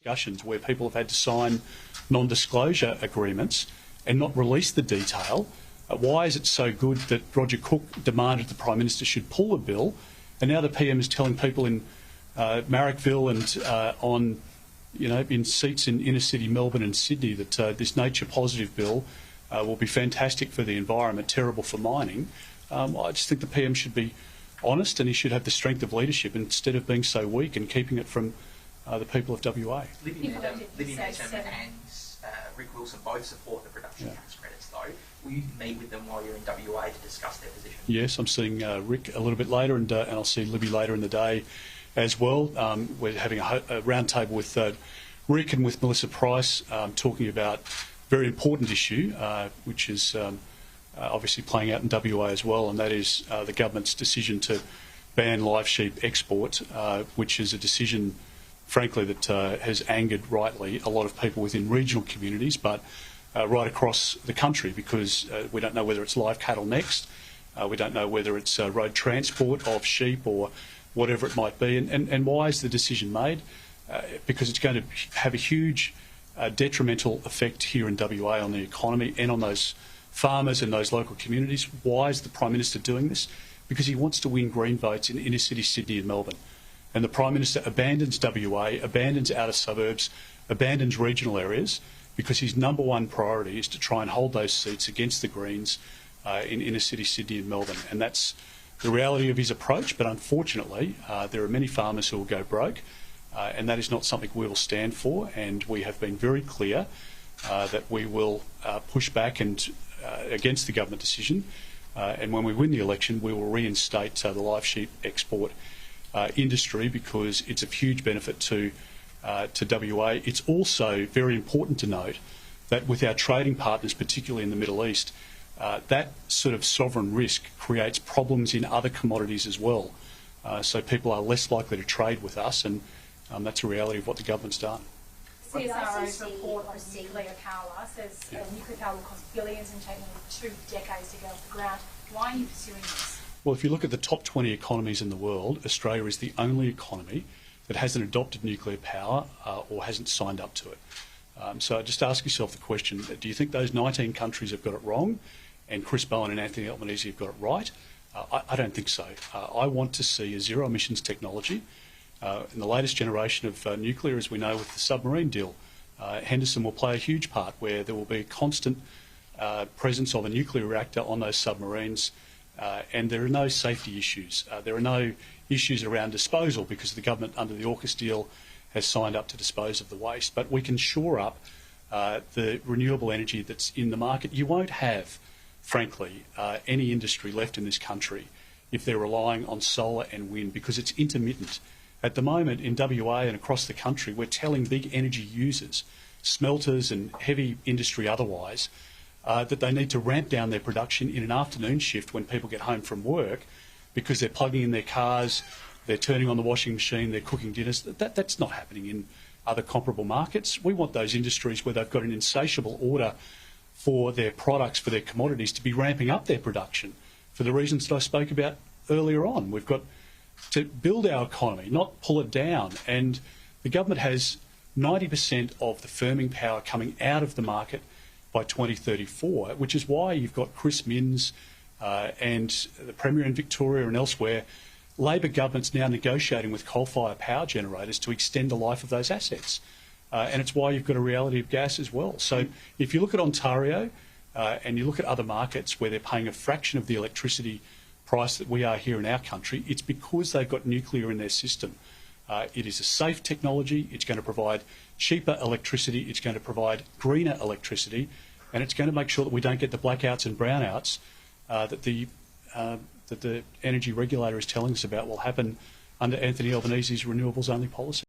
discussions where people have had to sign non-disclosure agreements and not release the detail. Why is it so good that Roger Cook demanded the Prime Minister should pull the bill, and now the PM is telling people in Marrickville and in seats in inner city Melbourne and Sydney that this nature positive bill will be fantastic for the environment, terrible for mining. I just think the PM should be honest, and he should have the strength of leadership instead of being so weak and keeping it from the people of WA. Libby Madam and Rick Wilson both support the production tax credits, though. Will you meet with them while you're in WA to discuss their position? Yes, I'm seeing Rick a little bit later, and I'll see Libby later in the day as well. We're having a round table with Rick and with Melissa Price talking about a very important issue, which is obviously playing out in WA as well, and that is the government's decision to ban live sheep export, which is a decision, frankly, that has angered rightly a lot of people within regional communities, but right across the country, because we don't know whether it's live cattle next, we don't know whether it's road transport of sheep or whatever it might be. And why is the decision made? Because it's going to have a huge detrimental effect here in WA on the economy and on those farmers and those local communities. Why is the Prime Minister doing this? Because he wants to win Green votes in inner city Sydney and Melbourne. And the Prime Minister abandons WA, abandons outer suburbs, abandons regional areas, because his number one priority is to try and hold those seats against the Greens in inner city Sydney and Melbourne. And that's the reality of his approach, but unfortunately there are many farmers who will go broke, and that is not something we will stand for, and we have been very clear that we will push back and against the government decision, and when we win the election we will reinstate the live sheep export industry, because it's a huge benefit to WA. It's also very important to note that with our trading partners, particularly in the Middle East, that sort of sovereign risk creates problems in other commodities as well. So people are less likely to trade with us, and that's a reality of what the government's done. CSIRO's report on nuclear power says nuclear power will cost billions and take more than 2 decades to get off the ground. Why are you pursuing this? Well, if you look at the top 20 economies in the world, Australia is the only economy that hasn't adopted nuclear power or hasn't signed up to it. So just ask yourself the question, do you think those 19 countries have got it wrong and Chris Bowen and Anthony Albanese have got it right? I don't think so. I want to see a zero emissions technology. In the latest generation of nuclear, as we know with the submarine deal, Henderson will play a huge part, where there will be a constant presence of a nuclear reactor on those submarines, and there are no safety issues. There are no issues around disposal, because the government under the AUKUS deal has signed up to dispose of the waste. But we can shore up the renewable energy that's in the market. You won't have, frankly, any industry left in this country if they're relying on solar and wind, because it's intermittent. At the moment in WA and across the country, we're telling big energy users, smelters and heavy industry otherwise, that they need to ramp down their production in an afternoon shift when people get home from work, because they're plugging in their cars, they're turning on the washing machine, they're cooking dinners. That's not happening in other comparable markets. We want those industries where they've got an insatiable order for their products, for their commodities, to be ramping up their production for the reasons that I spoke about earlier on. We've got to build our economy, not pull it down. And the government has 90% of the firming power coming out of the market by 2034, which is why you've got Chris Minns and the Premier in Victoria and elsewhere, Labor governments now negotiating with coal-fired power generators to extend the life of those assets. And it's why you've got a reality of gas as well. So if you look at Ontario and you look at other markets where they're paying a fraction of the electricity price that we are here in our country, it's because they've got nuclear in their system. It is a safe technology, it's going to provide cheaper electricity, it's going to provide greener electricity, and it's going to make sure that we don't get the blackouts and brownouts that the energy regulator is telling us about will happen under Anthony Albanese's renewables only policy.